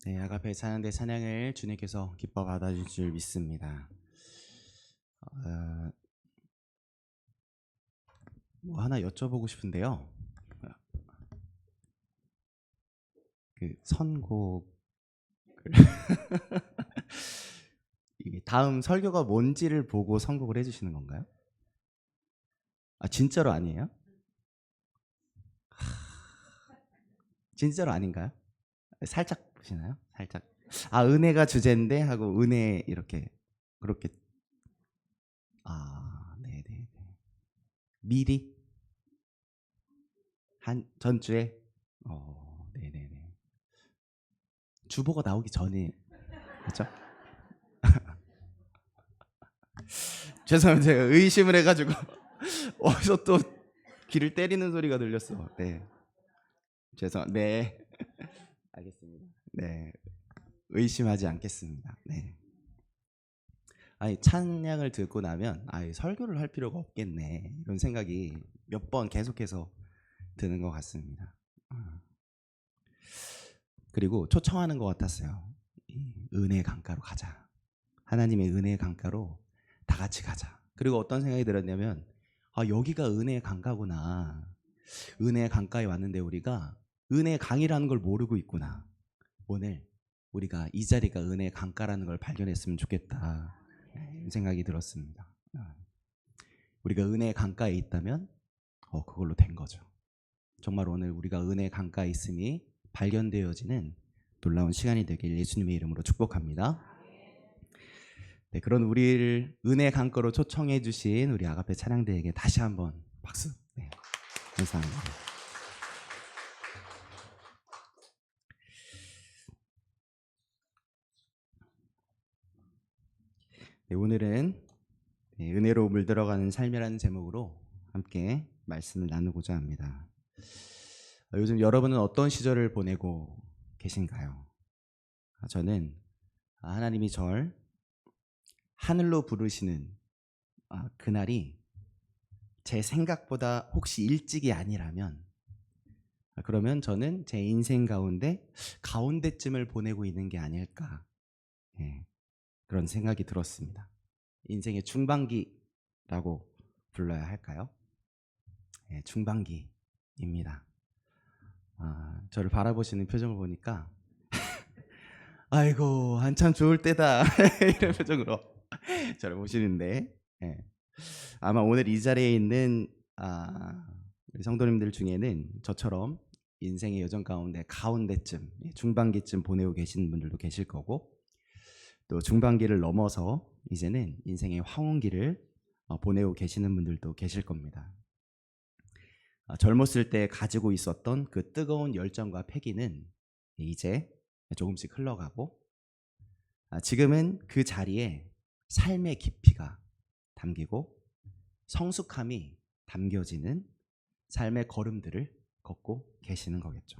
네, 아가페 찬양대 찬양을 주님께서 기뻐 받아주실 줄 믿습니다. 뭐 하나 여쭤보고 싶은데요. 그 선곡 다음 설교가 뭔지를 보고 선곡을 해주시는 건가요? 아, 진짜로 아니에요? 진짜로 아닌가요? 살짝 보시나요? 살짝. 아, 은혜가 주제인데 하고 은혜 이렇게 그렇게. 아, 네네. 미리 한 전주에. 네네네. 주보가 나오기 전에. 그렇죠? 죄송합니다. 제가 의심을 해가지고 어디서 또 귀를 때리는 소리가 들렸어. 네, 네, 알겠습니다. 네, 의심하지 않겠습니다. 네. 아니, 찬양을 듣고 나면 설교를 할 필요가 없겠네 이런 생각이 몇 번 계속해서 드는 것 같습니다. 그리고 초청하는 것 같았어요. 이 은혜 강가로 가자. 하나님의 은혜 강가로 다 같이 가자. 그리고 어떤 생각이 들었냐면, 여기가 은혜의 강가구나. 은혜의 강가에 왔는데 우리가 은혜의 강이라는 걸 모르고 있구나. 오늘 우리가 이 자리가 은혜의 강가라는 걸 발견했으면 좋겠다. 생각이 들었습니다. 우리가 은혜의 강가에 있다면 그걸로 된 거죠. 정말 오늘 우리가 은혜의 강가에 있음이 발견되어지는 놀라운 시간이 되길 예수님의 이름으로 축복합니다. 네, 그런 우리를 은혜 강가로 초청해 주신 우리 아가페 찬양대에게 다시 한번 박수. 네, 감사합니다. 네, 오늘은 은혜로 물들어가는 삶이라는 제목으로 함께 말씀을 나누고자 합니다. 요즘 여러분은 어떤 시절을 보내고 계신가요? 저는 하나님이 절 하늘로 부르시는 그날이 제 생각보다 혹시 일찍이 아니라면, 그러면 저는 제 인생 가운데쯤을 보내고 있는 게 아닐까, 그런 생각이 들었습니다. 인생의 중반기라고 불러야 할까요? 중반기입니다. 저를 바라보시는 표정을 보니까 아이고 한참 좋을 때다 이런 표정으로 저를 보시는데, 아마 오늘 이 자리에 있는 우리 성도님들 중에는 저처럼 인생의 여정 가운데 가운데쯤, 중반기쯤 보내고 계시는 분들도 계실 거고, 또 중반기를 넘어서 이제는 인생의 황혼기를 보내고 계시는 분들도 계실 겁니다. 젊었을 때 가지고 있었던 그 뜨거운 열정과 패기는 이제 조금씩 흘러가고, 지금은 그 자리에 삶의 깊이가 담기고 성숙함이 담겨지는 삶의 걸음들을 걷고 계시는 거겠죠.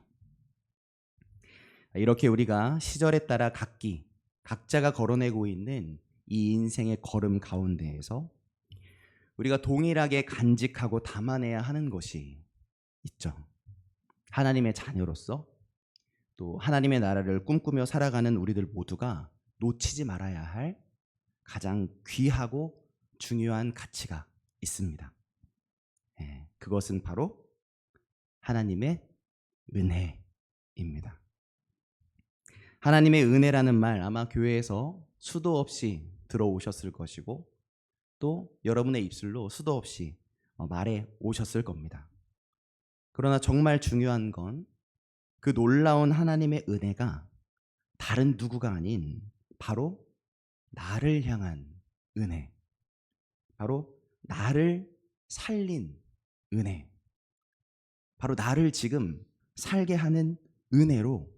이렇게 우리가 시절에 따라 각자가 걸어내고 있는 이 인생의 걸음 가운데에서 우리가 동일하게 간직하고 담아내야 하는 것이 있죠. 하나님의 자녀로서 또 하나님의 나라를 꿈꾸며 살아가는 우리들 모두가 놓치지 말아야 할 가장 귀하고 중요한 가치가 있습니다. 그것은 바로 하나님의 은혜입니다. 하나님의 은혜라는 말 아마 교회에서 수도 없이 들어오셨을 것이고, 또 여러분의 입술로 수도 없이 말해 오셨을 겁니다. 그러나 정말 중요한 건 그 놀라운 하나님의 은혜가 다른 누구가 아닌 바로 나를 향한 은혜, 바로 나를 살린 은혜, 바로 나를 지금 살게 하는 은혜로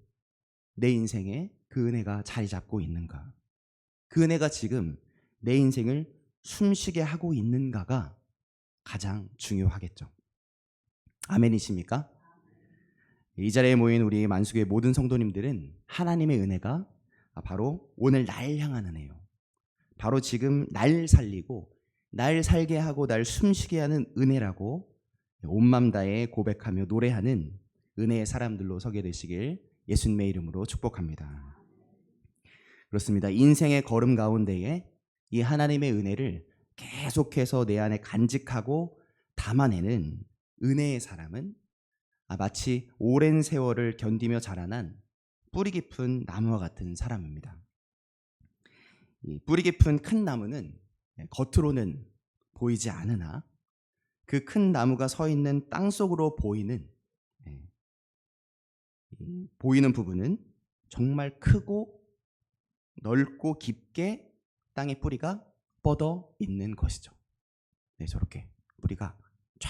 내 인생에 그 은혜가 자리 잡고 있는가, 그 은혜가 지금 내 인생을 숨쉬게 하고 있는가가 가장 중요하겠죠. 아멘이십니까? 이 자리에 모인 우리 만수교의 모든 성도님들은 하나님의 은혜가 바로 오늘 날 향한 은혜요, 바로 지금 날 살리고 날 살게 하고 날 숨쉬게 하는 은혜라고 온 맘 다해 고백하며 노래하는 은혜의 사람들로 서게 되시길 예수님의 이름으로 축복합니다. 그렇습니다. 인생의 걸음 가운데에 이 하나님의 은혜를 계속해서 내 안에 간직하고 담아내는 은혜의 사람은 마치 오랜 세월을 견디며 자라난 뿌리 깊은 나무와 같은 사람입니다. 이 뿌리 깊은 큰 나무는 겉으로는 보이지 않으나 그 큰 나무가 서 있는 땅 속으로 보이는 부분은 정말 크고 넓고 깊게 땅의 뿌리가 뻗어 있는 것이죠. 네, 저렇게 뿌리가 쫙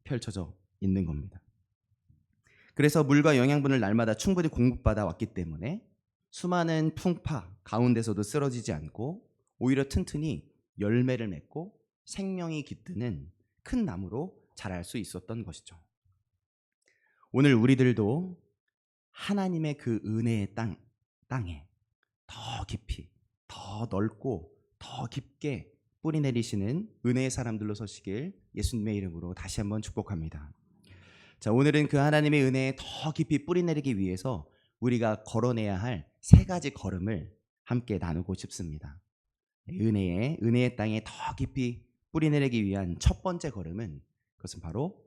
펼쳐져 있는 겁니다. 그래서 물과 영양분을 날마다 충분히 공급받아 왔기 때문에 수많은 풍파 가운데서도 쓰러지지 않고 오히려 튼튼히 열매를 맺고 생명이 깃드는 큰 나무로 자랄 수 있었던 것이죠. 오늘 우리들도 하나님의 그 은혜의 땅에 더 깊이, 더 넓고 더 깊게 뿌리 내리시는 은혜의 사람들로 서시길 예수님의 이름으로 다시 한번 축복합니다. 자, 오늘은 그 하나님의 은혜에 더 깊이 뿌리 내리기 위해서 우리가 걸어내야 할 세 가지 걸음을 함께 나누고 싶습니다. 은혜의 땅에 더 깊이 뿌리 내리기 위한 첫 번째 걸음은 그것은 바로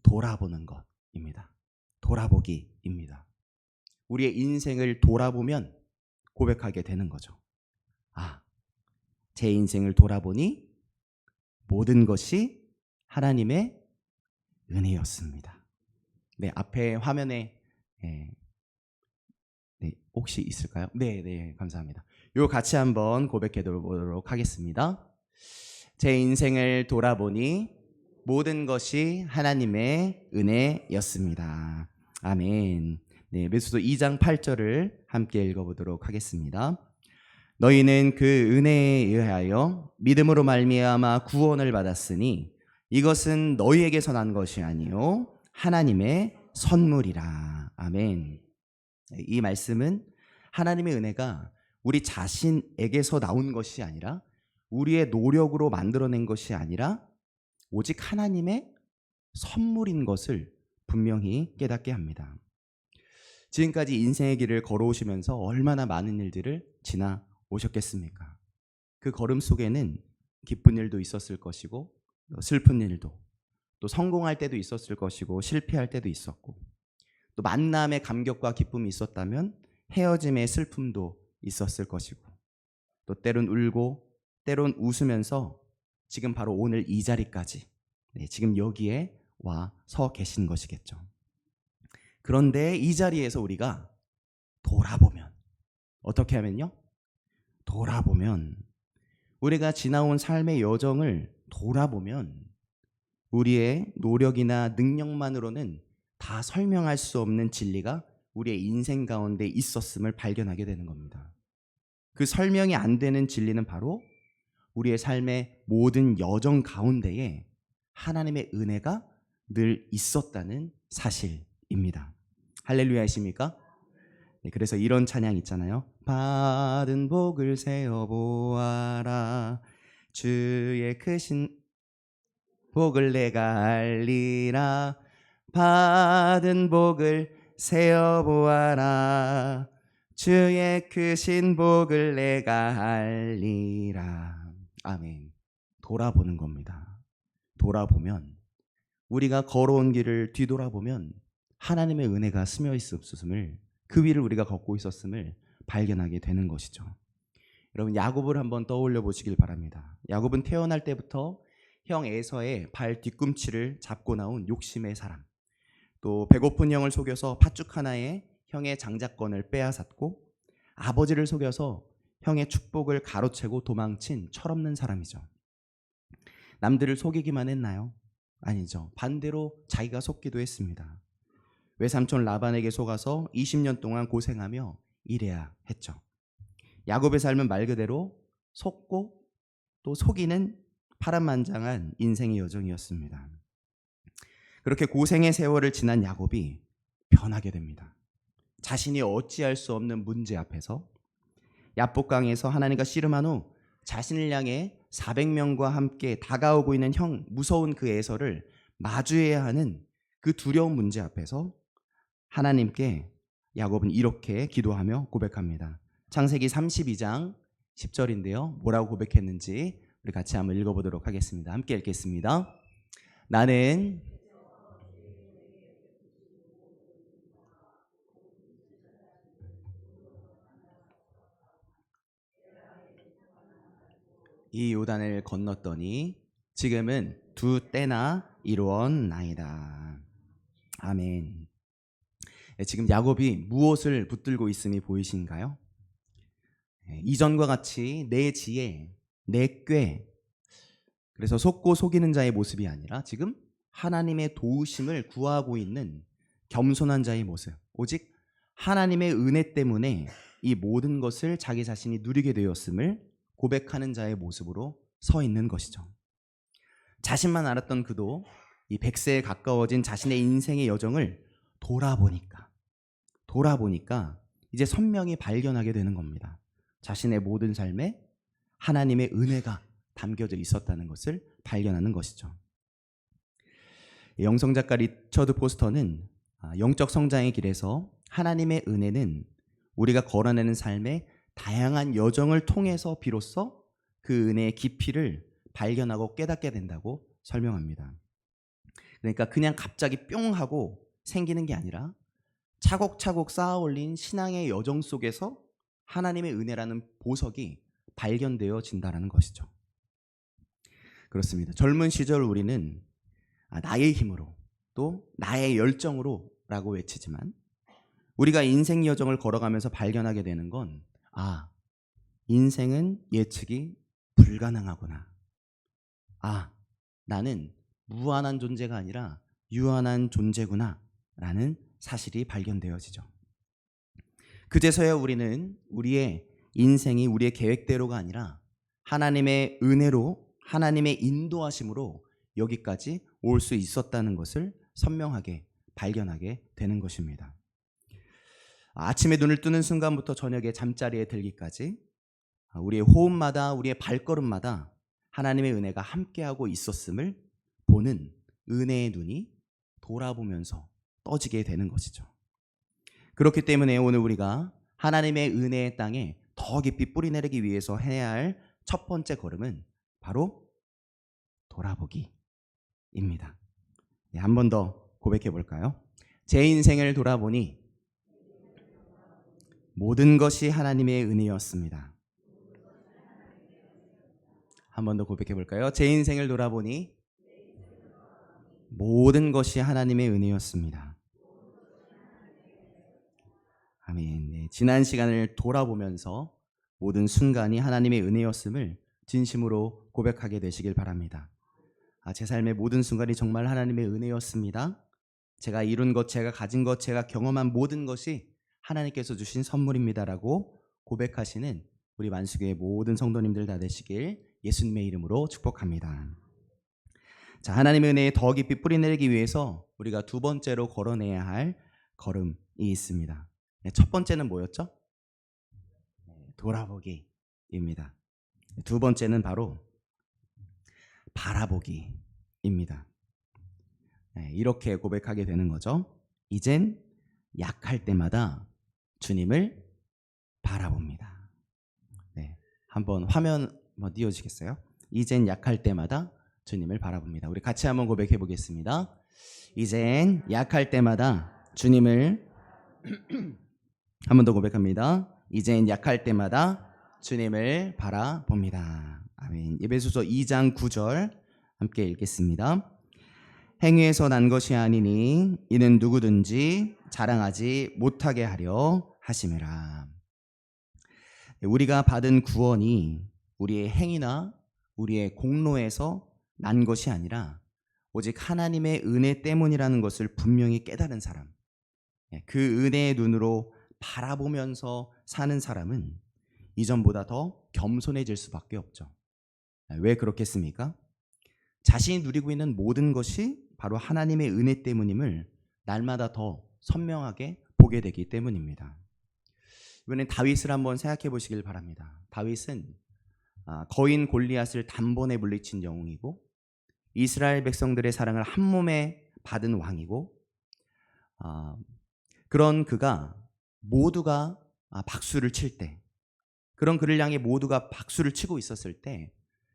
돌아보는 것입니다. 돌아보기입니다. 우리의 인생을 돌아보면 고백하게 되는 거죠. 제 인생을 돌아보니 모든 것이 하나님의 은혜였습니다. 네, 앞에 화면에 혹시 있을까요? 네, 감사합니다. 요 같이 한번 고백해 보도록 하겠습니다. 제 인생을 돌아보니 모든 것이 하나님의 은혜였습니다. 아멘. 네, 에베소서 2장 8절을 함께 읽어보도록 하겠습니다. 너희는 그 은혜에 의하여 믿음으로 말미암아 구원을 받았으니 이것은 너희에게서 난 것이 아니요 하나님의 선물이라. 아멘. 이 말씀은 하나님의 은혜가 우리 자신에게서 나온 것이 아니라 우리의 노력으로 만들어낸 것이 아니라 오직 하나님의 선물인 것을 분명히 깨닫게 합니다. 지금까지 인생의 길을 걸어오시면서 얼마나 많은 일들을 지나오셨겠습니까? 그 걸음 속에는 기쁜 일도 있었을 것이고 슬픈 일도, 또 성공할 때도 있었을 것이고 실패할 때도 있었고, 또 만남의 감격과 기쁨이 있었다면 헤어짐의 슬픔도 있었을 것이고, 또 때론 울고 때론 웃으면서 지금 바로 오늘 이 자리까지, 지금 여기에 와 서 계신 것이겠죠. 그런데 이 자리에서 우리가 돌아보면, 어떻게 하면요? 돌아보면, 우리가 지나온 삶의 여정을 돌아보면 우리의 노력이나 능력만으로는 다 설명할 수 없는 진리가 우리의 인생 가운데 있었음을 발견하게 되는 겁니다. 그 설명이 안 되는 진리는 바로 우리의 삶의 모든 여정 가운데에 하나님의 은혜가 늘 있었다는 사실입니다. 할렐루야이십니까? 네, 그래서 이런 찬양 있잖아요. 받은 복을 세어보아라, 주의 크신 복을 내가 알리라. 받은 복을 세어보아라, 주의 크신 복을 내가 알리라. 아멘. 돌아보는 겁니다. 돌아보면, 우리가 걸어온 길을 뒤돌아보면 하나님의 은혜가 스며 있었음을, 그 위를 우리가 걷고 있었음을 발견하게 되는 것이죠. 여러분, 야곱을 한번 떠올려 보시길 바랍니다. 야곱은 태어날 때부터 형 에서의 발 뒤꿈치를 잡고 나온 욕심의 사람, 또 배고픈 형을 속여서 팥죽 하나에 형의 장자권을 빼앗았고, 아버지를 속여서 형의 축복을 가로채고 도망친 철없는 사람이죠. 남들을 속이기만 했나요? 아니죠. 반대로 자기가 속기도 했습니다. 외삼촌 라반에게 속아서 20년 동안 고생하며 일해야 했죠. 야곱의 삶은 말 그대로 속고 또 속이는 파란만장한 인생의 여정이었습니다. 그렇게 고생의 세월을 지난 야곱이 변하게 됩니다. 자신이 어찌할 수 없는 문제 앞에서 야복강에서 하나님과 씨름한 후 자신을 향해 400명과 함께 다가오고 있는 형, 무서운 그 에서를 마주해야 하는 그 두려운 문제 앞에서 하나님께 야곱은 이렇게 기도하며 고백합니다. 창세기 32장 10절인데요. 뭐라고 고백했는지 우리 같이 한번 읽어보도록 하겠습니다. 함께 읽겠습니다. 나는 이 요단을 건넜더니 지금은 두 때나 이루었나이다. 아멘. 지금 야곱이 무엇을 붙들고 있음이 보이신가요? 이전과 같이 내 지혜, 내 꾀, 그래서 속고 속이는 자의 모습이 아니라 지금 하나님의 도우심을 구하고 있는 겸손한 자의 모습, 오직 하나님의 은혜 때문에 이 모든 것을 자기 자신이 누리게 되었음을 고백하는 자의 모습으로 서 있는 것이죠. 자신만 알았던 그도 이 100세에 가까워진 자신의 인생의 여정을 돌아보니까 이제 선명히 발견하게 되는 겁니다. 자신의 모든 삶에 하나님의 은혜가 담겨져 있었다는 것을 발견하는 것이죠. 영성작가 리처드 포스터는 영적 성장의 길에서 하나님의 은혜는 우리가 걸어내는 삶의 다양한 여정을 통해서 비로소 그 은혜의 깊이를 발견하고 깨닫게 된다고 설명합니다. 그러니까 그냥 갑자기 뿅 하고 생기는 게 아니라 차곡차곡 쌓아 올린 신앙의 여정 속에서 하나님의 은혜라는 보석이 발견되어진다는 것이죠. 그렇습니다. 젊은 시절 우리는 나의 힘으로 또 나의 열정으로 라고 외치지만 우리가 인생 여정을 걸어가면서 발견하게 되는 건 인생은 예측이 불가능하구나. 나는 무한한 존재가 아니라 유한한 존재구나 라는 사실이 발견되어지죠. 그제서야 우리는 우리의 인생이 우리의 계획대로가 아니라 하나님의 은혜로 하나님의 인도하심으로 여기까지 올 수 있었다는 것을 선명하게 발견하게 되는 것입니다. 아침에 눈을 뜨는 순간부터 저녁에 잠자리에 들기까지 우리의 호흡마다 우리의 발걸음마다 하나님의 은혜가 함께하고 있었음을 보는 은혜의 눈이 돌아보면서 떠지게 되는 것이죠. 그렇기 때문에 오늘 우리가 하나님의 은혜의 땅에 더 깊이 뿌리내리기 위해서 해야 할 첫 번째 걸음은 바로 돌아보기입니다. 한 번 더 고백해 볼까요? 제 인생을 돌아보니 모든 것이 하나님의 은혜였습니다. 한 번 더 고백해 볼까요? 제 인생을 돌아보니 모든 것이 하나님의 은혜였습니다. 아멘. 네, 지난 시간을 돌아보면서 모든 순간이 하나님의 은혜였음을 진심으로 고백하게 되시길 바랍니다. 제 삶의 모든 순간이 정말 하나님의 은혜였습니다. 제가 이룬 것, 제가 가진 것, 제가 경험한 모든 것이 하나님께서 주신 선물입니다라고 고백하시는 우리 만수교의 모든 성도님들 다 되시길 예수님의 이름으로 축복합니다. 자, 하나님의 은혜에 더 깊이 뿌리내리기 위해서 우리가 두 번째로 걸어내야 할 걸음이 있습니다. 첫 번째는 뭐였죠? 돌아보기입니다. 두 번째는 바로 바라보기입니다. 이렇게 고백하게 되는 거죠. 이젠 약할 때마다 주님을 바라봅니다. 한번 화면 띄워주시겠어요? 이젠 약할 때마다 주님을 바라봅니다. 우리 같이 한번 고백해 보겠습니다. 이젠 약할 때마다 주님을 한 번 더 고백합니다. 이젠 약할 때마다 주님을 바라봅니다. 아멘. 에베소서 2장 9절 함께 읽겠습니다. 행위에서 난 것이 아니니 이는 누구든지 자랑하지 못하게 하려 하심이라. 우리가 받은 구원이 우리의 행위나 우리의 공로에서 난 것이 아니라 오직 하나님의 은혜 때문이라는 것을 분명히 깨달은 사람, 그 은혜의 눈으로 바라보면서 사는 사람은 이전보다 더 겸손해질 수밖에 없죠. 왜 그렇겠습니까? 자신이 누리고 있는 모든 것이 바로 하나님의 은혜 때문임을 날마다 더 선명하게 보게 되기 때문입니다. 이번엔 다윗을 한번 생각해 보시길 바랍니다. 다윗은 거인 골리앗을 단번에 물리친 영웅이고 이스라엘 백성들의 사랑을 한 몸에 받은 왕이고 그런 그가 모두가 박수를 칠 때 그런 그를 향해 모두가 박수를 치고 있었을 때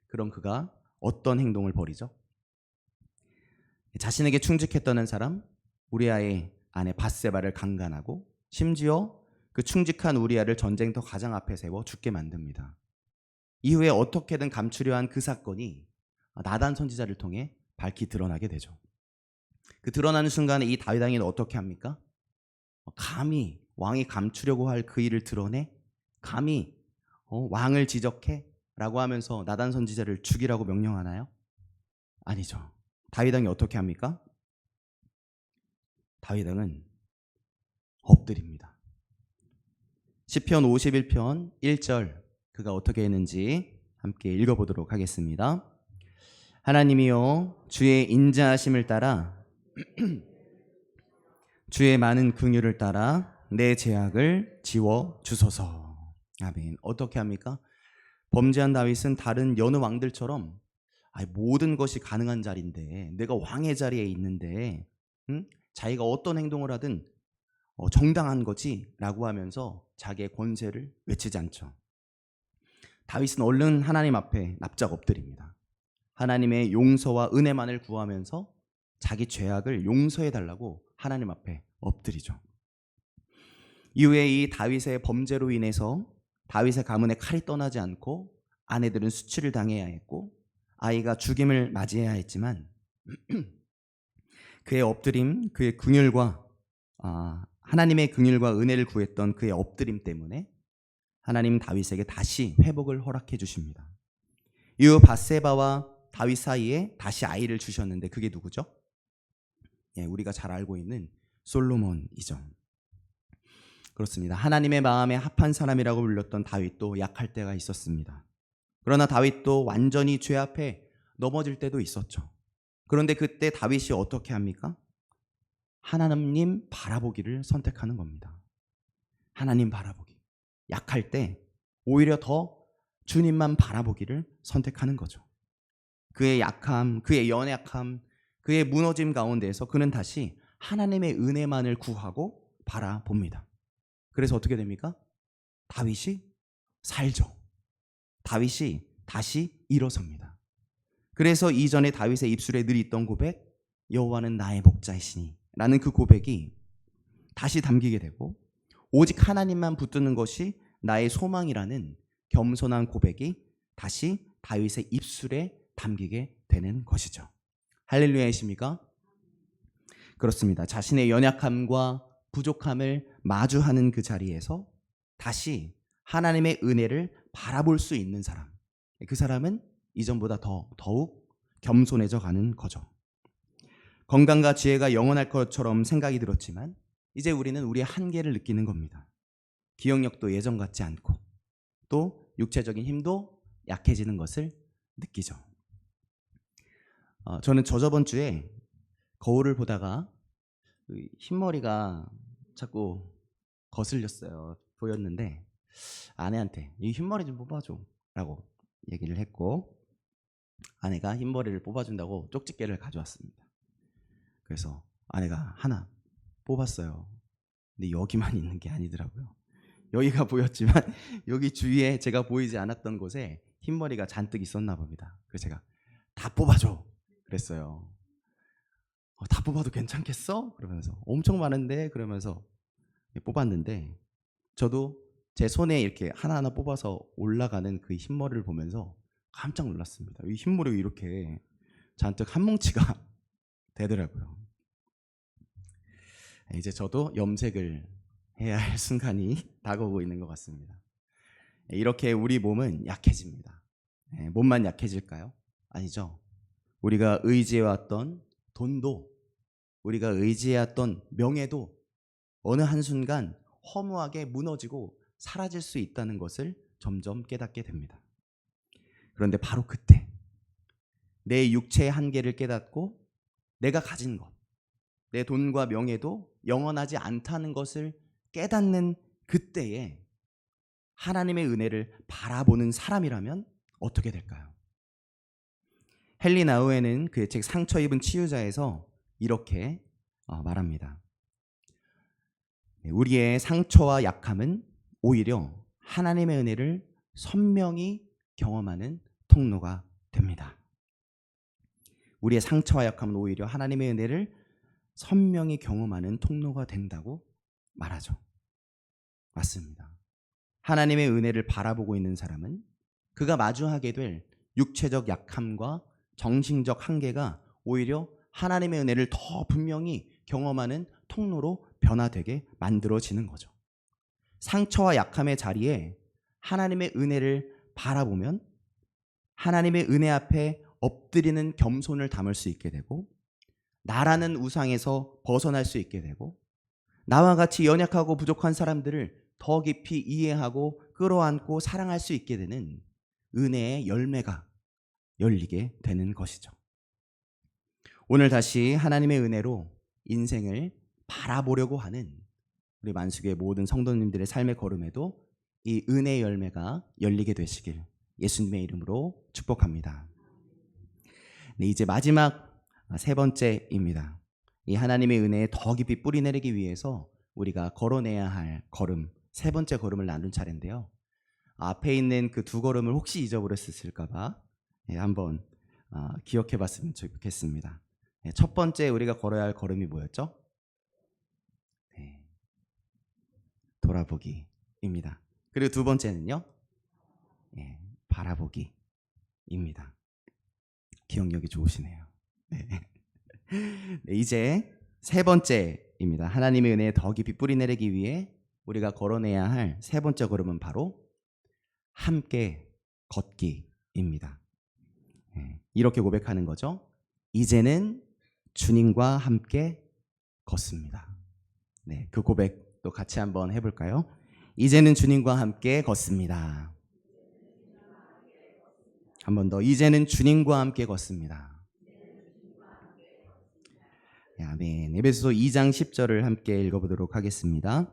그런 그가 어떤 행동을 벌이죠? 자신에게 충직했던 사람 우리아의 아내 밧세바를 강간하고 심지어 그 충직한 우리아를 전쟁터 가장 앞에 세워 죽게 만듭니다. 이후에 어떻게든 감추려 한 그 사건이 나단 선지자를 통해 밝히 드러나게 되죠. 그 드러나는 순간에 이 다윗 왕이 어떻게 합니까? 감히 왕이 감추려고 할 그 일을 드러내 감히 왕을 지적해 라고 하면서 나단 선지자를 죽이라고 명령하나요? 아니죠. 다윗 왕이 어떻게 합니까? 다윗 왕은 엎드립니다. 시편 51편 1절 그가 어떻게 했는지 함께 읽어보도록 하겠습니다. 하나님이여 주의 인자하심을 따라 주의 많은 긍휼을 따라 내 죄악을 지워 주소서. 아멘. 어떻게 합니까? 범죄한 다윗은 다른 여느 왕들처럼 모든 것이 가능한 자리인데 내가 왕의 자리에 있는데 자기가 어떤 행동을 하든 정당한 거지 라고 하면서 자기의 권세를 외치지 않죠. 다윗은 얼른 하나님 앞에 납작 엎드립니다. 하나님의 용서와 은혜만을 구하면서 자기 죄악을 용서해 달라고 하나님 앞에 엎드리죠. 이후에 이 다윗의 범죄로 인해서 다윗의 가문에 칼이 떠나지 않고 아내들은 수치를 당해야 했고 아이가 죽임을 맞이해야 했지만 그의 엎드림, 그의 긍휼과 하나님의 긍휼과 은혜를 구했던 그의 엎드림 때문에 하나님 다윗에게 다시 회복을 허락해 주십니다. 이후 밧세바와 다윗 사이에 다시 아이를 주셨는데 그게 누구죠? 우리가 잘 알고 있는 솔로몬이죠. 그렇습니다. 하나님의 마음에 합한 사람이라고 불렸던 다윗도 약할 때가 있었습니다. 그러나 다윗도 완전히 죄 앞에 넘어질 때도 있었죠. 그런데 그때 다윗이 어떻게 합니까? 하나님 바라보기를 선택하는 겁니다. 하나님 바라보기. 약할 때 오히려 더 주님만 바라보기를 선택하는 거죠. 그의 약함, 그의 연약함, 그의 무너짐 가운데에서 그는 다시 하나님의 은혜만을 구하고 바라봅니다. 그래서 어떻게 됩니까? 다윗이 살죠. 다윗이 다시 일어섭니다. 그래서 이전에 다윗의 입술에 늘 있던 고백, 여호와는 나의 목자이시니 라는 그 고백이 다시 담기게 되고 오직 하나님만 붙드는 것이 나의 소망이라는 겸손한 고백이 다시 다윗의 입술에 담기게 되는 것이죠. 할렐루야이십니까? 그렇습니다. 자신의 연약함과 부족함을 마주하는 그 자리에서 다시 하나님의 은혜를 바라볼 수 있는 사람, 그 사람은 이전보다 더욱 겸손해져 가는 거죠. 건강과 지혜가 영원할 것처럼 생각이 들었지만 이제 우리는 우리의 한계를 느끼는 겁니다. 기억력도 예전 같지 않고 또 육체적인 힘도 약해지는 것을 느끼죠. 저는 저번 주에 거울을 보다가 흰머리가 자꾸 거슬렸어요. 보였는데 아내한테 이 흰머리 좀 뽑아줘 라고 얘기를 했고 아내가 흰머리를 뽑아준다고 쪽집게를 가져왔습니다. 그래서 아내가 하나 뽑았어요. 근데 여기만 있는 게 아니더라고요. 여기가 보였지만 여기 주위에 제가 보이지 않았던 곳에 흰머리가 잔뜩 있었나 봅니다. 그래서 제가 다 뽑아줘 그랬어요. 다 뽑아도 괜찮겠어? 그러면서 엄청 많은데 그러면서 뽑았는데 저도 제 손에 이렇게 하나하나 뽑아서 올라가는 그 흰머리를 보면서 깜짝 놀랐습니다. 이 흰머리가 이렇게 잔뜩 한 뭉치가 되더라고요. 이제 저도 염색을 해야 할 순간이 다가오고 있는 것 같습니다. 이렇게 우리 몸은 약해집니다. 몸만 약해질까요? 아니죠. 우리가 의지해왔던 돈도 우리가 의지해왔던 명예도 어느 한순간 허무하게 무너지고 사라질 수 있다는 것을 점점 깨닫게 됩니다. 그런데 바로 그때 내 육체의 한계를 깨닫고 내가 가진 것, 내 돈과 명예도 영원하지 않다는 것을 깨닫는 그때에 하나님의 은혜를 바라보는 사람이라면 어떻게 될까요? 헨리 나우에는 그의 책 상처 입은 치유자에서 이렇게 말합니다. 우리의 상처와 약함은 오히려 하나님의 은혜를 선명히 경험하는 통로가 됩니다. 우리의 상처와 약함은 오히려 하나님의 은혜를 선명히 경험하는 통로가 된다고 말하죠. 맞습니다. 하나님의 은혜를 바라보고 있는 사람은 그가 마주하게 될 육체적 약함과 정신적 한계가 오히려 하나님의 은혜를 더 분명히 경험하는 통로로 변화되게 만들어지는 거죠. 상처와 약함의 자리에 하나님의 은혜를 바라보면 하나님의 은혜 앞에 엎드리는 겸손을 담을 수 있게 되고, 나라는 우상에서 벗어날 수 있게 되고, 나와 같이 연약하고 부족한 사람들을 더 깊이 이해하고 끌어안고 사랑할 수 있게 되는 은혜의 열매가 열리게 되는 것이죠. 오늘 다시 하나님의 은혜로 인생을 바라보려고 하는 우리 만숙의 모든 성도님들의 삶의 걸음에도 이 은혜의 열매가 열리게 되시길 예수님의 이름으로 축복합니다. 네, 이제 마지막 세 번째입니다. 이 하나님의 은혜에 더 깊이 뿌리내리기 위해서 우리가 걸어내야 할 걸음, 세 번째 걸음을 나눈 차례인데요. 앞에 있는 그 두 걸음을 혹시 잊어버렸을까 봐 한번 기억해 봤으면 좋겠습니다. 첫 번째 우리가 걸어야 할 걸음이 뭐였죠? 네, 돌아보기입니다. 그리고 두 번째는요, 바라보기입니다. 기억력이 좋으시네요. 네. 네, 이제 세 번째입니다. 하나님의 은혜에 더 깊이 뿌리내리기 위해 우리가 걸어내야 할 세 번째 걸음은 바로 함께 걷기입니다. 이렇게 고백하는 거죠. 이제는 주님과 함께 걷습니다. 네, 그 고백도 같이 한번 해볼까요? 이제는 주님과 함께 걷습니다. 한 번 더. 이제는 주님과 함께 걷습니다. 아멘. 에베소서 2장 10절을 함께 읽어보도록 하겠습니다.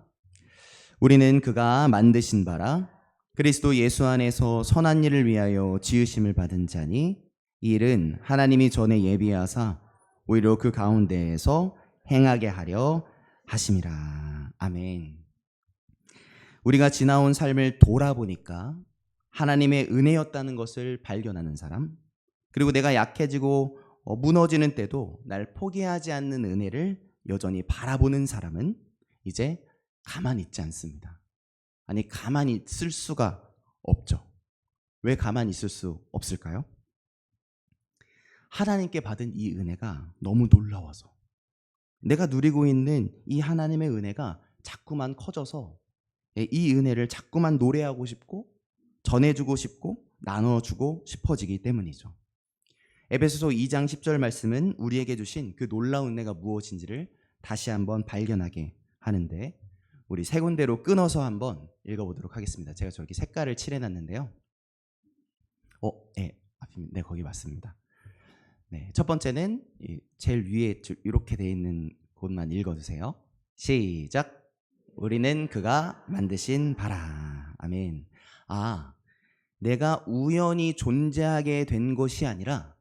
우리는 그가 만드신 바라 그리스도 예수 안에서 선한 일을 위하여 지으심을 받은 자니 이 일은 하나님이 전에 예비하사 오히려 그 가운데에서 행하게 하려 하심이라. 아멘. 우리가 지나온 삶을 돌아보니까 하나님의 은혜였다는 것을 발견하는 사람, 그리고 내가 약해지고 무너지는 때도 날 포기하지 않는 은혜를 여전히 바라보는 사람은 이제 가만히 있지 않습니다. 아니, 가만히 있을 수가 없죠. 왜 가만히 있을 수 없을까요? 하나님께 받은 이 은혜가 너무 놀라워서, 내가 누리고 있는 이 하나님의 은혜가 자꾸만 커져서 이 은혜를 자꾸만 노래하고 싶고 전해주고 싶고 나눠주고 싶어지기 때문이죠. 에베소서 2장 10절 말씀은 우리에게 주신 그 놀라운 은혜가 무엇인지를 다시 한번 발견하게 하는데, 우리 세 군데로 끊어서 한번 읽어보도록 하겠습니다. 제가 저렇게 색깔을 칠해놨는데요. 네, 거기 맞습니다. 네, 첫 번째는 제일 위에 이렇게 돼 있는 곳만 읽어주세요. 시작. 우리는 그가 만드신 바라. 아멘. 내가 우연히 존재하게 된 것이 아니라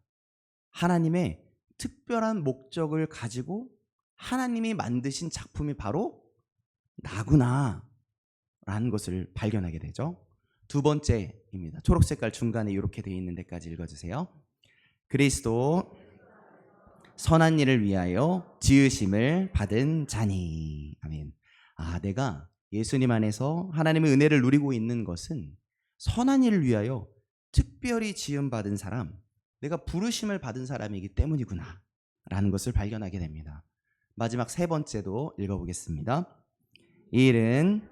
하나님의 특별한 목적을 가지고 하나님이 만드신 작품이 바로 나구나 라는 것을 발견하게 되죠. 두 번째입니다. 초록색깔 중간에 이렇게 되어 있는 데까지 읽어주세요. 그리스도 선한 일을 위하여 지으심을 받은 자니. 아멘. 내가 예수님 안에서 하나님의 은혜를 누리고 있는 것은 선한 일을 위하여 특별히 지음받은 사람, 내가 부르심을 받은 사람이기 때문이구나 라는 것을 발견하게 됩니다. 마지막 세 번째도 읽어보겠습니다. 이 일은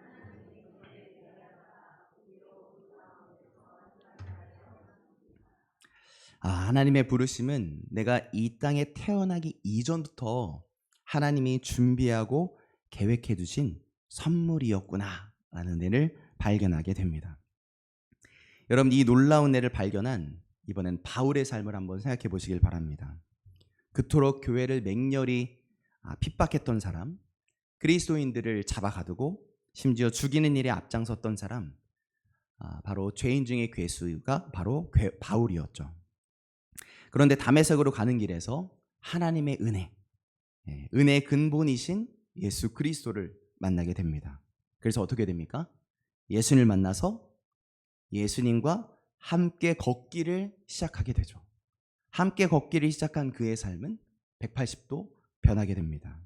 하나님의 부르심은 내가 이 땅에 태어나기 이전부터 하나님이 준비하고 계획해 두신 선물이었구나 라는 은혜를 발견하게 됩니다. 여러분, 이 놀라운 은혜를 발견한 이번엔 바울의 삶을 한번 생각해 보시길 바랍니다. 그토록 교회를 맹렬히 핍박했던 사람, 그리스도인들을 잡아가두고 심지어 죽이는 일에 앞장섰던 사람, 바로 죄인 중의 괴수가 바로 바울이었죠. 그런데 다메섹으로 가는 길에서 하나님의 은혜의 근본이신 예수 그리스도를 만나게 됩니다. 그래서 어떻게 됩니까? 예수님을 만나서 예수님과 함께 걷기를 시작하게 되죠. 함께 걷기를 시작한 그의 삶은 180도 변하게 됩니다.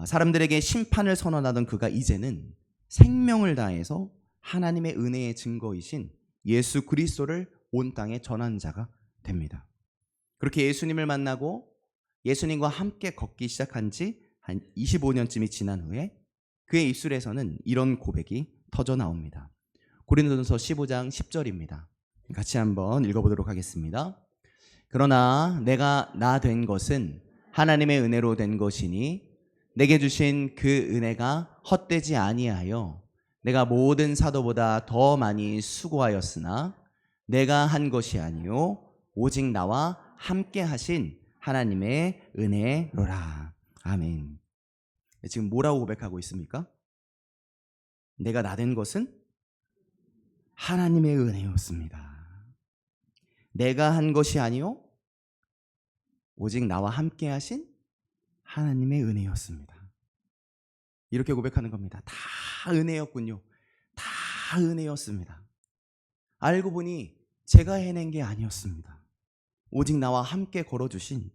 사람들에게 심판을 선언하던 그가 이제는 생명을 다해서 하나님의 은혜의 증거이신 예수 그리스도를 온 땅에 전한 자가 됩니다. 그렇게 예수님을 만나고 예수님과 함께 걷기 시작한 지 한 25년쯤이 지난 후에 그의 입술에서는 이런 고백이 터져 나옵니다. 고린도전서 15장 10절입니다. 같이 한번 읽어보도록 하겠습니다. 그러나 내가 나 된 것은 하나님의 은혜로 된 것이니 내게 주신 그 은혜가 헛되지 아니하여 내가 모든 사도보다 더 많이 수고하였으나 내가 한 것이 아니요 오직 나와 함께 하신 하나님의 은혜로라. 아멘. 지금 뭐라고 고백하고 있습니까? 내가 나 된 것은 하나님의 은혜였습니다. 내가 한 것이 아니요 오직 나와 함께 하신 하나님의 은혜였습니다. 이렇게 고백하는 겁니다. 다 은혜였군요. 다 은혜였습니다. 알고 보니 제가 해낸 게 아니었습니다. 오직 나와 함께 걸어주신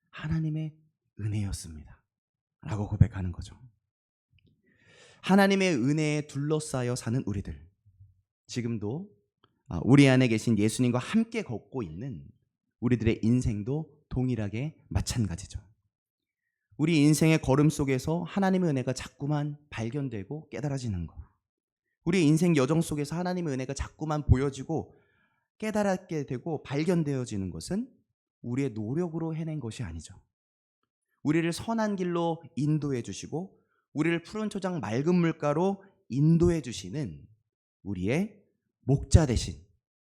하나님의 은혜였습니다. 라고 고백하는 거죠. 하나님의 은혜에 둘러싸여 사는 우리들, 지금도 우리 안에 계신 예수님과 함께 걷고 있는 우리들의 인생도 동일하게 마찬가지죠. 우리 인생의 걸음 속에서 하나님의 은혜가 자꾸만 발견되고 깨달아지는 것, 우리 인생 여정 속에서 하나님의 은혜가 자꾸만 보여지고 깨달게 되고 발견되어지는 것은 우리의 노력으로 해낸 것이 아니죠. 우리를 선한 길로 인도해 주시고 우리를 푸른 초장 맑은 물가로 인도해 주시는 우리의 목자 되신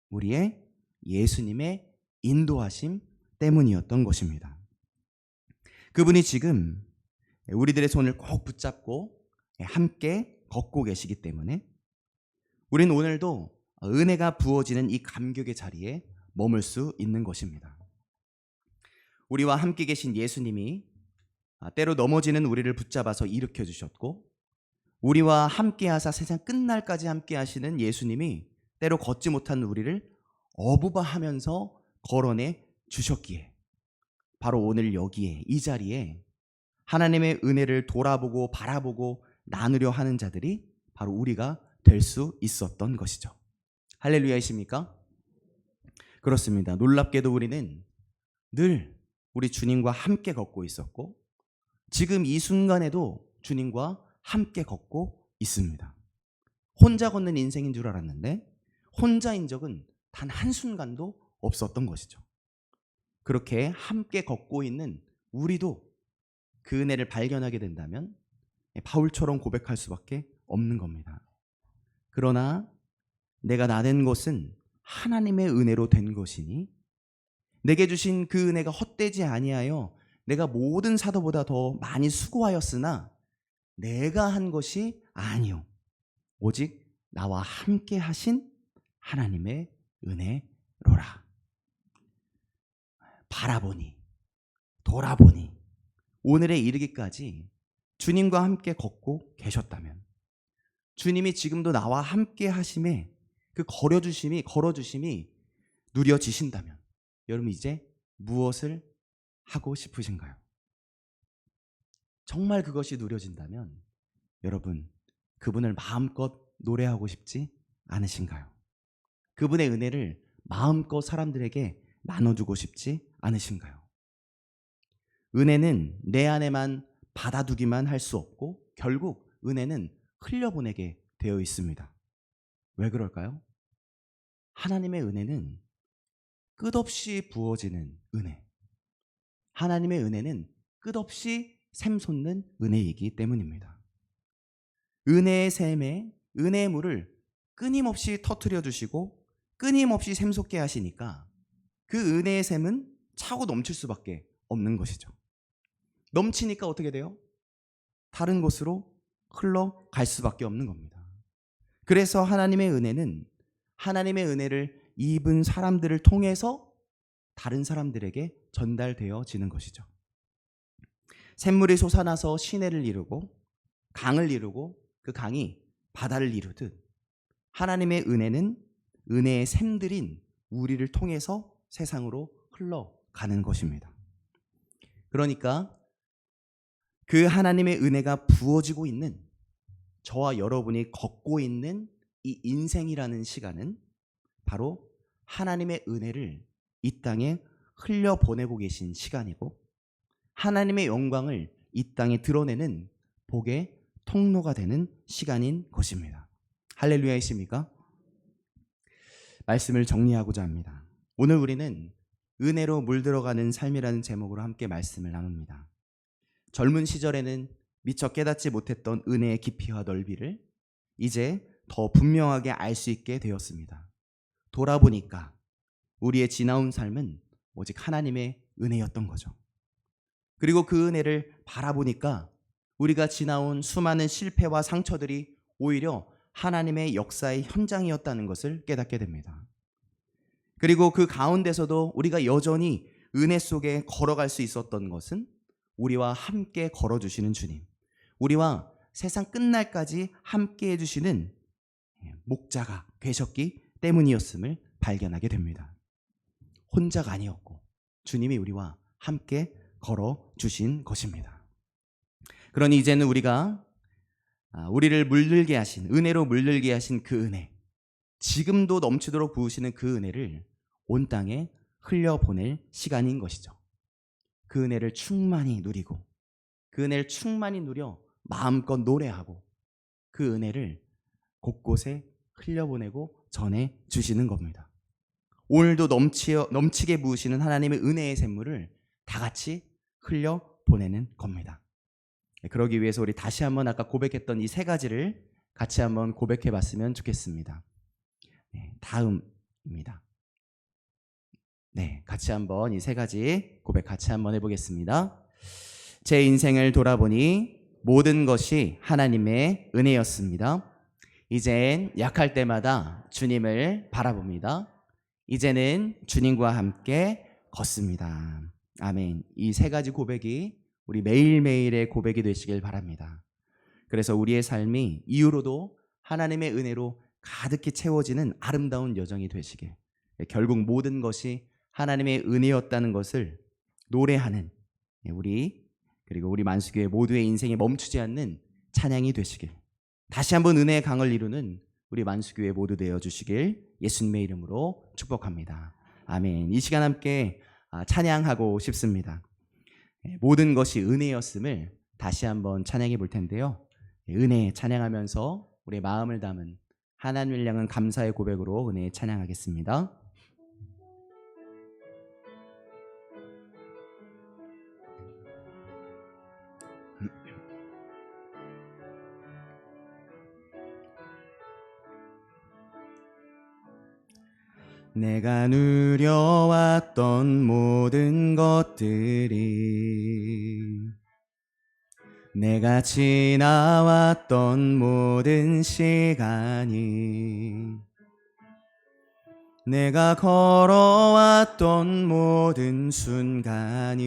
우리의 예수님의 인도하심 때문이었던 것입니다. 그분이 지금 우리들의 손을 꼭 붙잡고 함께 걷고 계시기 때문에 우리는 오늘도 은혜가 부어지는 이 감격의 자리에 머물 수 있는 것입니다. 우리와 함께 계신 예수님이 때로 넘어지는 우리를 붙잡아서 일으켜 주셨고, 우리와 함께 하사 세상 끝날까지 함께 하시는 예수님이 때로 걷지 못한 우리를 어부바하면서 걸어내 주셨기에 바로 오늘 여기에 이 자리에 하나님의 은혜를 돌아보고 바라보고 나누려 하는 자들이 바로 우리가 될 수 있었던 것이죠. 할렐루야이십니까? 그렇습니다. 놀랍게도 우리는 늘 우리 주님과 함께 걷고 있었고 지금 이 순간에도 주님과 함께 걷고 있습니다. 혼자 걷는 인생인 줄 알았는데 혼자인 적은 단 한순간도 없었던 것이죠. 그렇게 함께 걷고 있는 우리도 그 은혜를 발견하게 된다면 바울처럼 고백할 수밖에 없는 겁니다. 그러나 내가 나 된 것은 하나님의 은혜로 된 것이니 내게 주신 그 은혜가 헛되지 아니하여 내가 모든 사도보다 더 많이 수고하였으나 내가 한 것이 아니요 오직 나와 함께 하신 하나님의 은혜로라. 바라보니 돌아보니 오늘에 이르기까지 주님과 함께 걷고 계셨다면, 주님이 지금도 나와 함께 하심에 그 걸어주심이 누려지신다면 여러분 이제 무엇을 하고 싶으신가요? 정말 그것이 누려진다면 여러분 그분을 마음껏 노래하고 싶지 않으신가요? 그분의 은혜를 마음껏 사람들에게 나눠주고 싶지 않으신가요? 은혜는 내 안에만 받아두기만 할 수 없고 결국 은혜는 흘려보내게 되어 있습니다. 왜 그럴까요? 하나님의 은혜는 끝없이 부어지는 은혜, 하나님의 은혜는 끝없이 샘솟는 은혜이기 때문입니다. 은혜의 샘에 은혜의 물을 끊임없이 터뜨려 주시고 끊임없이 샘솟게 하시니까 그 은혜의 샘은 차고 넘칠 수밖에 없는 것이죠. 넘치니까 어떻게 돼요? 다른 곳으로 흘러갈 수밖에 없는 겁니다. 그래서 하나님의 은혜는 하나님의 은혜를 입은 사람들을 통해서 다른 사람들에게 전달되어지는 것이죠. 샘물이 솟아나서 시내를 이루고 강을 이루고 그 강이 바다를 이루듯 하나님의 은혜는 은혜의 샘들인 우리를 통해서 세상으로 흘러가는 것입니다. 그러니까 그 하나님의 은혜가 부어지고 있는 저와 여러분이 걷고 있는 이 인생이라는 시간은 바로 하나님의 은혜를 이 땅에 흘려보내고 계신 시간이고 하나님의 영광을 이 땅에 드러내는 복의 통로가 되는 시간인 것입니다. 할렐루야이십니까? 말씀을 정리하고자 합니다. 오늘 우리는 은혜로 물들어가는 삶이라는 제목으로 함께 말씀을 나눕니다. 젊은 시절에는 미처 깨닫지 못했던 은혜의 깊이와 넓이를 이제 더 분명하게 알 수 있게 되었습니다. 돌아보니까 우리의 지나온 삶은 오직 하나님의 은혜였던 거죠. 그리고 그 은혜를 바라보니까 우리가 지나온 수많은 실패와 상처들이 오히려 하나님의 역사의 현장이었다는 것을 깨닫게 됩니다. 그리고 그 가운데서도 우리가 여전히 은혜 속에 걸어갈 수 있었던 것은 우리와 함께 걸어주시는 주님, 우리와 세상 끝날까지 함께 해주시는 목자가 되셨기 때문이었음을 발견하게 됩니다. 혼자가 아니었고 주님이 우리와 함께 걸어주신 것입니다. 그러니 이제는 우리가 우리를 물들게 하신, 은혜로 물들게 하신 그 은혜, 지금도 넘치도록 부으시는 그 은혜를 온 땅에 흘려보낼 시간인 것이죠. 그 은혜를 충만히 누리고 그 은혜를 충만히 누려 마음껏 노래하고 그 은혜를 곳곳에 흘려보내고 전해주시는 겁니다. 오늘도 넘치게 부으시는 하나님의 은혜의 샘물을 다 같이 흘려보내는 겁니다. 그러기 위해서 우리 다시 한번 아까 고백했던 이 세 가지를 같이 한번 고백해 봤으면 좋겠습니다. 다음입니다. 같이 한번 이 세 가지 고백 같이 한번 해보겠습니다. 제 인생을 돌아보니 모든 것이 하나님의 은혜였습니다. 이젠 약할 때마다 주님을 바라봅니다. 이제는 주님과 함께 걷습니다. 아멘. 이 세 가지 고백이 우리 매일매일의 고백이 되시길 바랍니다. 그래서 우리의 삶이 이후로도 하나님의 은혜로 가득히 채워지는 아름다운 여정이 되시길, 결국 모든 것이 하나님의 은혜였다는 것을 노래하는 우리, 그리고 우리 만수교회 모두의 인생에 멈추지 않는 찬양이 되시길, 다시 한번 은혜의 강을 이루는 우리 만수교회 모두 되어 주시길 예수님의 이름으로 축복합니다. 아멘. 이 시간 함께 찬양하고 싶습니다. 모든 것이 은혜였음을 다시 한번 찬양해 볼 텐데요. 은혜 찬양하면서 우리의 마음을 담은 하나님을 향한 감사의 고백으로 은혜 찬양하겠습니다. 내가 누려왔던 모든 것들이, 내가 지나왔던 모든 시간이, 내가 걸어왔던 모든 순간이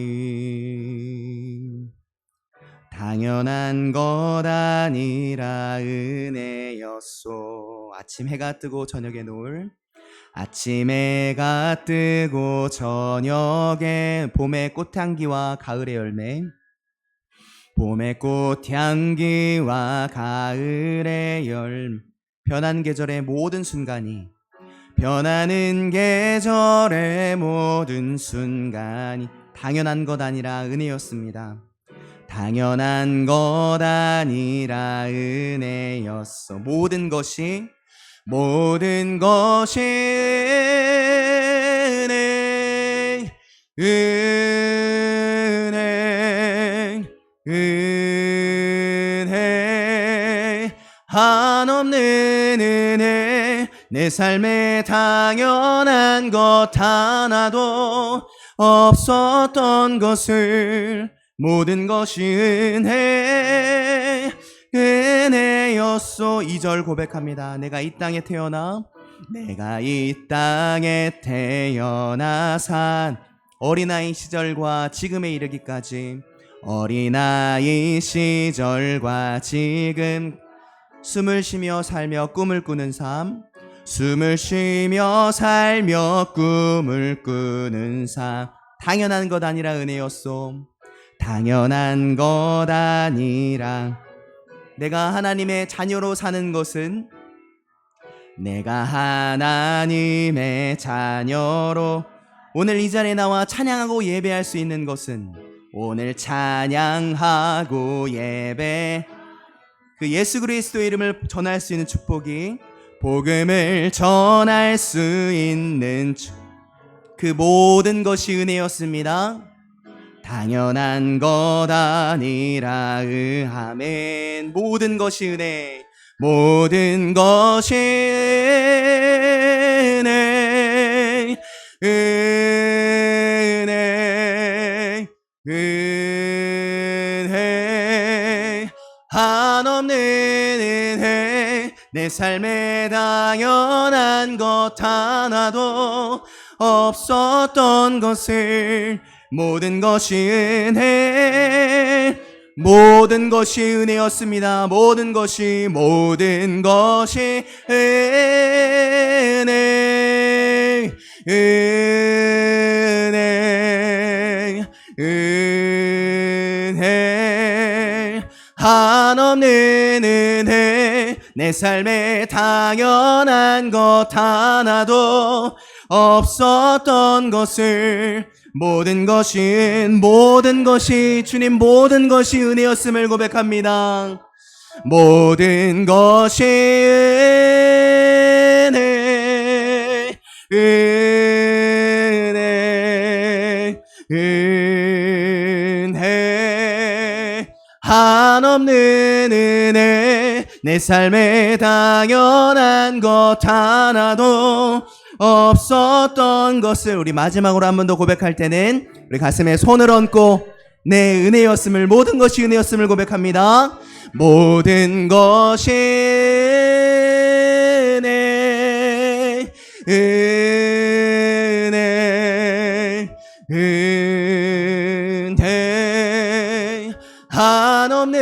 당연한 것 아니라 은혜였소. 아침 해가 뜨고 저녁에 노을, 아침 해가 뜨고 저녁에 봄의 꽃향기와 가을의 열매, 봄의 꽃향기와 가을의 열매, 변한 계절의 모든 순간이, 변하는 계절의 모든 순간이 당연한 것 아니라 은혜였습니다. 당연한 것 아니라 은혜였어. 모든 것이 은혜, 은혜, 은혜, 한없는 은혜, 내 삶에 당연한 것 하나도 없었던 것을, 모든 것이 은혜였소. 2절 고백합니다. 내가 이 땅에 태어나 산 어린아이 시절과 지금에 이르기까지, 어린아이 시절과 지금 숨을 쉬며 살며 꿈을 꾸는 삶, 숨을 쉬며 살며 꿈을 꾸는 삶. 당연한 것 아니라 은혜였소. 당연한 것 아니라. 내가 하나님의 자녀로 사는 것은, 내가 하나님의 자녀로 오늘 이 자리에 나와 찬양하고 예배할 수 있는 것은, 오늘 찬양하고 예배, 그 예수 그리스도의 이름을 전할 수 있는 축복이, 복음을 전할 수 있는 그 모든 것이 은혜였습니다. 당연한 것 아니라. 아멘. 모든 것이 은혜, 모든 것이 은혜, 은혜, 은혜, 한없는 은혜. 내 삶에 당연한 것 하나도 없었던 것을, 모든 것이 은혜, 모든 것이 은혜였습니다. 모든 것이 은혜, 은혜, 은혜, 한없는 은혜. 내 삶에 당연한 것 하나도 없었던 것을, 모든 것이 주님, 모든 것이 은혜였음을 고백합니다. 모든 것이 은혜, 은혜, 은혜, 한없는 은혜. 내 삶에 당연한 것 하나도 없었던 것을, 우리 마지막으로 한 번 더 고백할 때는 우리 가슴에 손을 얹고 내 은혜였음을, 모든 것이 은혜였음을 고백합니다. 모든 것이 은혜, 은혜, 은혜, 한없는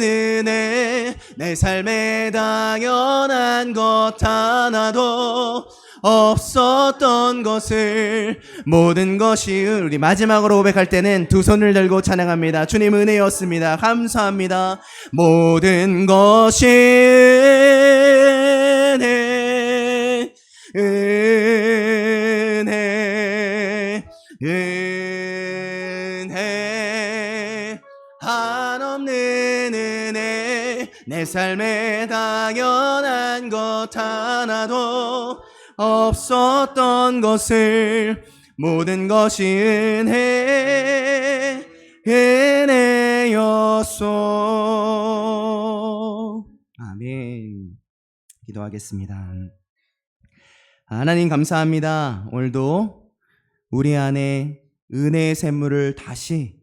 은혜. 내 삶에 당연한 것 하나도 없었던 것을, 모든 것이, 우리 마지막으로 고백할 때는 두 손을 들고 찬양합니다. 주님, 은혜였습니다. 감사합니다. 모든 것이 은혜, 은혜, 은혜, 한없는 은혜. 내 삶에 당연한 것 하나도 없었던 것을, 모든 것이 은혜였소. 아멘. 기도하겠습니다. 하나님 감사합니다. 오늘도 우리 안에 은혜의 샘물을 다시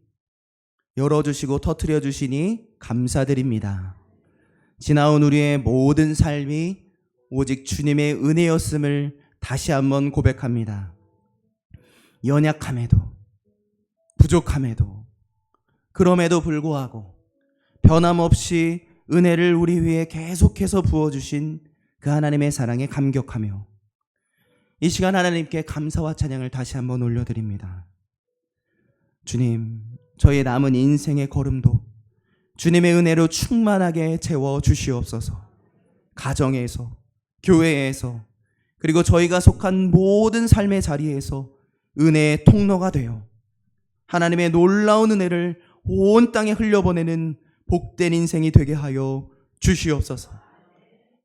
열어주시고 터뜨려 주시니 감사드립니다. 지나온 우리의 모든 삶이 오직 주님의 은혜였음을 다시 한번 고백합니다. 연약함에도, 부족함에도, 그럼에도 불구하고 변함없이 은혜를 우리 위에 계속해서 부어주신 그 하나님의 사랑에 감격하며 이 시간 하나님께 감사와 찬양을 다시 한번 올려드립니다. 주님, 저의 남은 인생의 걸음도 주님의 은혜로 충만하게 채워 주시옵소서. 가정에서, 교회에서, 그리고 저희가 속한 모든 삶의 자리에서 은혜의 통로가 되어 하나님의 놀라운 은혜를 온 땅에 흘려보내는 복된 인생이 되게 하여 주시옵소서.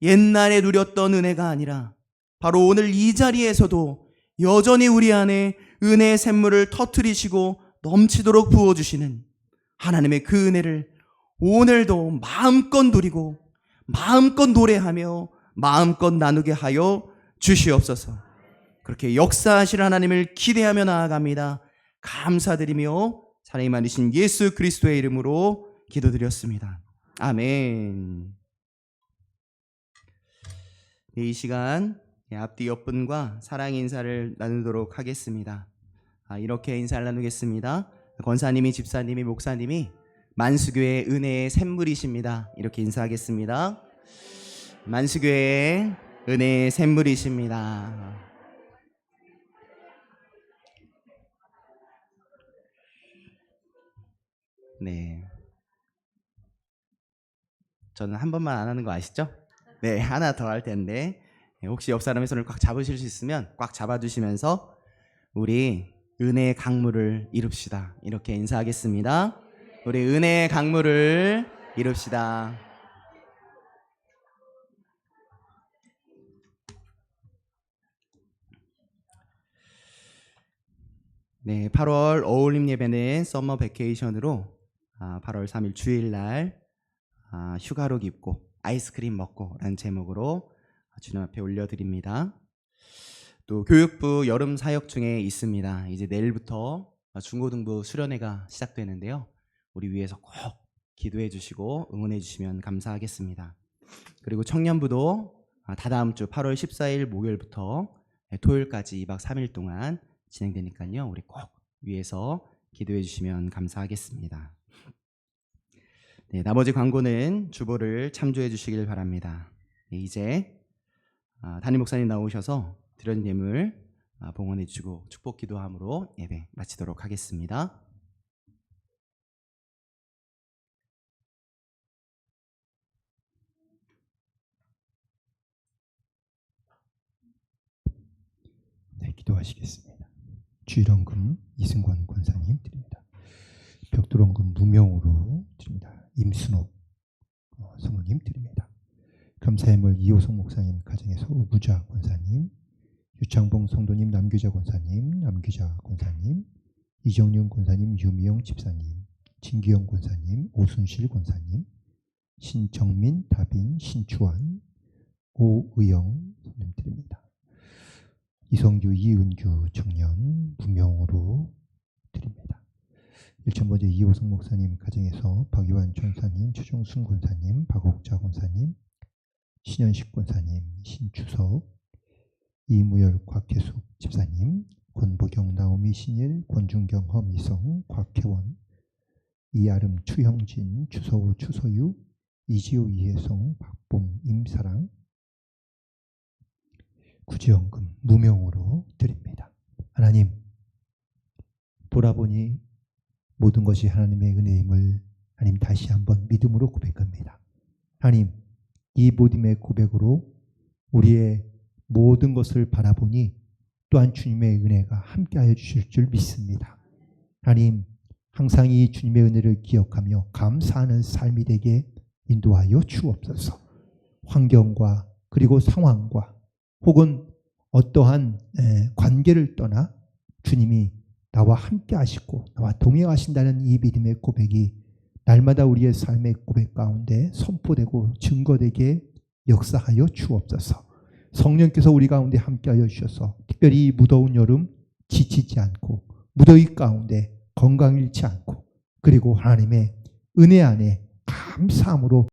옛날에 누렸던 은혜가 아니라 바로 오늘 이 자리에서도 여전히 우리 안에 은혜의 샘물을 터뜨리시고 넘치도록 부어주시는 하나님의 그 은혜를 오늘도 마음껏 누리고 마음껏 노래하며 마음껏 나누게 하여 주시옵소서. 그렇게 역사하실 하나님을 기대하며 나아갑니다. 감사드리며 사랑이 많으신 예수 그리스도의 이름으로 기도드렸습니다. 아멘. 이 시간 앞뒤 옆분과 사랑 인사를 나누도록 하겠습니다. 이렇게 인사를 나누겠습니다. 권사님이, 집사님이, 목사님이 만수교의 은혜의 샘물이십니다. 이렇게 인사하겠습니다. 만수교회의 은혜의 샘물이십니다. 네. 저는 한 번만 안 하는 거 아시죠? 네, 하나 더 할 텐데 혹시 옆 사람의 손을 꽉 잡으실 수 있으면 꽉 잡아주시면서 우리 은혜의 강물을 이룹시다. 이렇게 인사하겠습니다. 우리 은혜의 강물을 이룹시다. 네, 8월 어울림 예배는 썸머 베케이션으로 8월 3일 주일날 휴가로 입고 아이스크림 먹고 라는 제목으로 주님 앞에 올려드립니다. 또 교육부 여름 사역 중에 있습니다. 이제 내일부터 중고등부 수련회가 시작되는데요. 우리 위해서 꼭 기도해 주시고 응원해 주시면 감사하겠습니다. 그리고 청년부도 다다음 주 8월 14일 목요일부터 토요일까지 2박 3일 동안 진행되니까요. 우리 꼭 위해서 기도해 주시면 감사하겠습니다. 네, 나머지 광고는 주보를 참조해 주시길 바랍니다. 네, 이제 담임 목사님 나오셔서 드린 예물 봉헌해 주시고 축복 기도함으로 예배 마치도록 하겠습니다. 네, 기도하시겠습니다. 주일원금 이승권 권사님 드립니다. 벽돌원금 무명으로 드립니다. 임순옥 성우님 드립니다. 감사의물 이호성 목사님 가정에서 우부자 권사님, 유창봉 성도님, 남규자 권사님, 남규자 권사님, 이정윤 권사님, 유미영 집사님, 진기영 권사님, 오순실 권사님, 신정민, 다빈, 신추환, 오의영 성도님 드립니다. 이성규, 이은규 청년 무명으로 드립니다. 1,000번째 이호성 목사님 가정에서 박유한 전사님, 최종순 권사님, 박옥자 권사님, 신현식 권사님, 신주석, 이무열, 곽혜숙 집사님, 권보경, 나오미, 신일, 권준경, 허미성, 곽혜원, 이아름, 추형진, 추서우, 추서유, 이지호, 이혜성, 박봄, 임사랑, 구제원금 무명으로 드립니다. 하나님, 돌아보니 모든 것이 하나님의 은혜임을 하나님 다시 한번 믿음으로 고백합니다. 하나님, 이 믿음의 고백으로 우리의 모든 것을 바라보니 또한 주님의 은혜가 함께하여 주실 줄 믿습니다. 하나님, 항상 이 주님의 은혜를 기억하며 감사하는 삶이 되게 인도하여 주옵소서. 환경과 그리고 상황과 혹은 어떠한 관계를 떠나 주님이 나와 함께 하시고 나와 동행하신다는 이 믿음의 고백이 날마다 우리의 삶의 고백 가운데 선포되고 증거되게 역사하여 주옵소서. 성령께서 우리 가운데 함께하여 주셔서 특별히 무더운 여름 지치지 않고 무더위 가운데 건강 잃지 않고 그리고 하나님의 은혜 안에 감사함으로